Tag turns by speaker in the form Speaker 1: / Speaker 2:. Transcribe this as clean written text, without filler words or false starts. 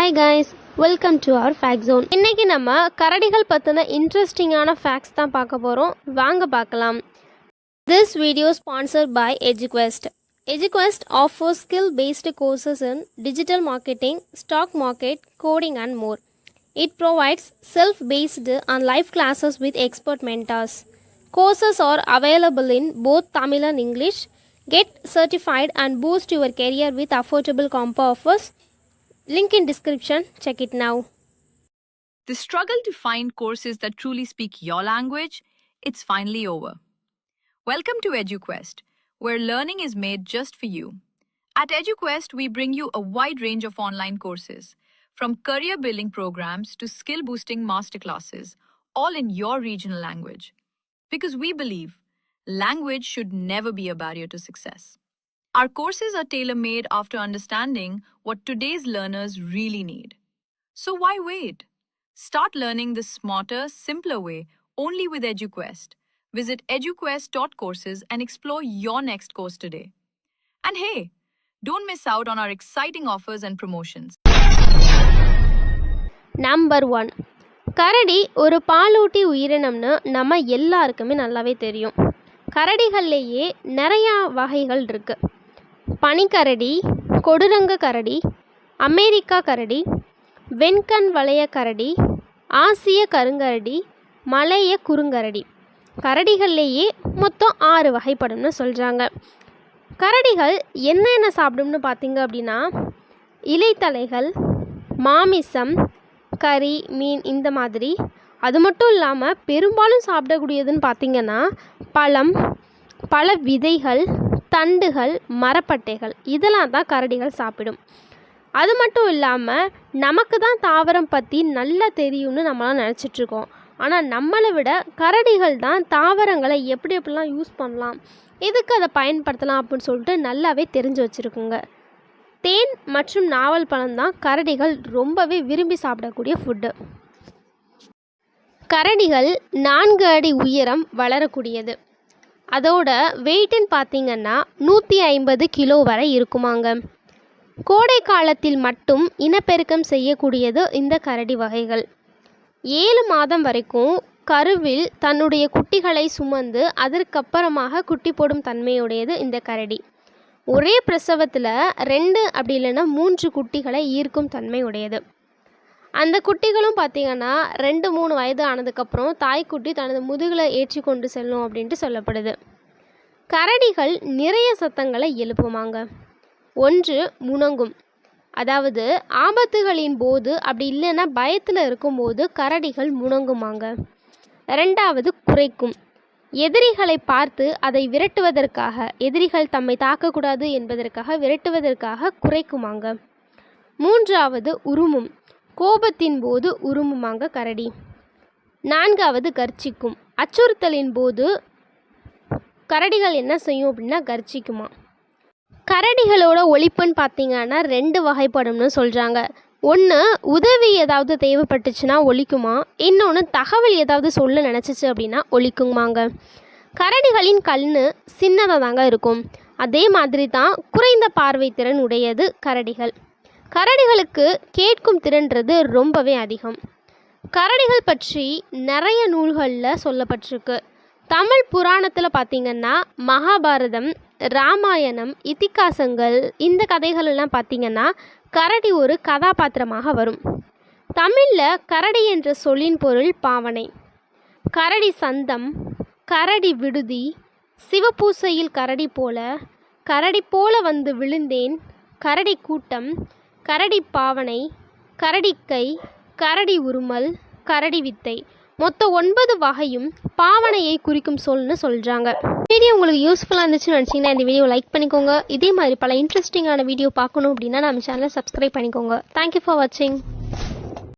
Speaker 1: Hi guys, welcome to our fact zone. இன்னைக்கு நம்ம கரடிகள் பத்தின இன்ட்ரெஸ்டிங்கான ஃபேக்ட்ஸ் தான் பார்க்க போறோம். வாங்க பார்க்கலாம். This video sponsored by EduQuest. EduQuest offers skill-based courses in digital marketing, stock market, coding and more. It provides self-based and live classes with expert mentors. Courses are available in both Tamil and English. Get certified and boost your career with affordable combo offers. Link in description. Check it now.
Speaker 2: The struggle to find courses that truly speak your language, it's finally over. Welcome to EduQuest, where learning is made just for you. At EduQuest, we bring you a wide range of online courses, from career building programs to skill boosting masterclasses, all in your regional language. Because we believe language should never be a barrier to success. Our courses are tailor-made after understanding what today's learners really need. So why wait? Start learning the smarter, simpler way only with EduQuest. Visit eduquest.courses and explore your next course today. And hey, don't miss out on our exciting offers and promotions.
Speaker 1: Number 1. கரடி ஒரு பாலூட்டி உயிரினம்னு நம்ம எல்லாருக்குமே நல்லாவே தெரியும். கரடிகள்லேயே நிறையா வகைகள் இருக்குது. பனிக்கரடி, கொடுரங்க கரடி, அமெரிக்கா கரடி, வெண்கண் வளைய கரடி, ஆசிய கருங்கரடி, மலைய குறுங்கரடி. கரடிகள்லேயே மொத்தம் 6 வகைப்படும்னு சொல்கிறாங்க. கரடிகள் என்னென்ன சாப்பிடும்னு பார்த்திங்க அப்படின்னா, இலைத்தலைகள், மாமிசம், கறி, மீன் இந்த மாதிரி. அது மட்டும் இல்லாமல் பெரும்பாலும் சாப்பிடக்கூடியதுன்னு பார்த்திங்கன்னா பழம், பல விதைகள், தண்டுகள், மரப்பட்டைகள் இதெல்லாம் தான் கரடிகள் சாப்பிடும். அது மட்டும் இல்லாமல் நமக்கு தான் தாவரம் பற்றி நல்லா தெரியும்னு நம்மளாம் நினச்சிட்ருக்கோம். ஆனால் நம்மளை விட கரடிகள் தான் தாவரங்களை எப்படிலாம் யூஸ் பண்ணலாம், எதுக்கு அதை பயன்படுத்தலாம் அப்படின்னு சொல்லிட்டு நல்லாவே தெரிஞ்சு வச்சுருக்குங்க. தேன் மற்றும் நாவல் பழம் தான் கரடிகள் ரொம்பவே விரும்பி சாப்பிடக்கூடிய ஃபுட்டு. கரடிகள் 4 அடி உயரம் வளரக்கூடியது. அதோட வெயிட்டுன்னு பார்த்திங்கன்னா 150 கிலோ வரை இருக்குமாங்க. கோடை காலத்தில் மட்டும் இனப்பெருக்கம் செய்யக்கூடியது இந்த கரடி வகைகள். 7 மாதம் வரைக்கும் கருவில் தன்னுடைய குட்டிகளை சுமந்து அதற்கப்புறமாக குட்டி போடும் தன்மையுடையது இந்த கரடி. ஒரே பிரசவத்தில் 2 அப்படி இல்லைன்னா 3 குட்டிகளை ஈர்க்கும் தன்மை உடையது. அந்த குட்டிகளும் பார்த்திங்கன்னா 2-3 வயது ஆனதுக்கப்புறம் தாய்க்குட்டி தனது முதுகில் ஏற்றி கொண்டு செல்லும் அப்படின்ட்டு சொல்லப்படுது. கரடிகள் நிறைய சத்தங்களை எழுப்புமாங்க. 1 முனங்கும், அதாவது ஆபத்துகளின் போது அப்படி இல்லைன்னா பயத்தில் இருக்கும்போது கரடிகள் முனங்குமாங்க. 2வது குரைக்கும், எதிரிகளை பார்த்து அதை விரட்டுவதற்காக, எதிரிகள் தம்மை தாக்கக்கூடாது என்பதற்காக விரட்டுவதற்காக குரைக்குமாங்க. 3வது உருமும், கோபத்தின் போது உருமுமாங்க கரடி. 4வது கர்ச்சிக்கும், அச்சுறுத்தலின் போது கரடிகள் என்ன செய்யும் அப்படின்னா கர்ச்சிக்குமா. கரடிகளோட ஒலிப்புன்னு பார்த்திங்கன்னா 2 வகைப்படும்னு சொல்கிறாங்க. ஒன்று உதவி ஏதாவது தேவைப்பட்டுச்சுன்னா ஒலிக்குமா, இன்னொன்று தகவல் ஏதாவது சொல்ல நினச்சிச்சு அப்படின்னா ஒலிக்குமாங்க. கரடிகளின் கண் சின்னதாக தாங்க இருக்கும். அதே மாதிரி தான் குறைந்த பார்வை திறன் உடையது கரடிகள். கரடிகளுக்கு கேட்கும் திறன்றது ரொம்பவே அதிகம். கரடிகள் பற்றி நிறைய நூல்களில் சொல்லப்பட்டிருக்கு. தமிழ் புராணத்தில் பார்த்திங்கன்னா மகாபாரதம், ராமாயணம், இதிகாசங்கள் இந்த கதைகளெல்லாம் பார்த்திங்கன்னா கரடி ஒரு கதாபாத்திரமாக வரும். தமிழில் கரடி என்ற சொல்லின் பொருள் பாவனை. கரடி சந்தம், கரடி விடுதி, சிவபூசையில் கரடி போல, கரடி போல வந்து விழுந்தேன், கரடி கூட்டம், கரடி பாவனை, கரடிக்கை, கரடி உருமல், கரடி வித்தை, மொத்தம் 9 வகையும் பாவனையை குறிக்கும் சொல்னு சொல்கிறாங்க. வீடியோ உங்களுக்கு யூஸ்ஃபுல்லாக இருந்துச்சுன்னு நினச்சிங்கன்னா இந்த வீடியோ லைக் பண்ணிக்கோங்க. இதே மாதிரி பல இன்ட்ரெஸ்டிங்கான வீடியோ பார்க்கணும் அப்படின்னா நம்ம சேனலை சப்ஸ்கிரைப் பண்ணிக்கோங்க. தேங்க்யூ ஃபார் வாட்சிங்.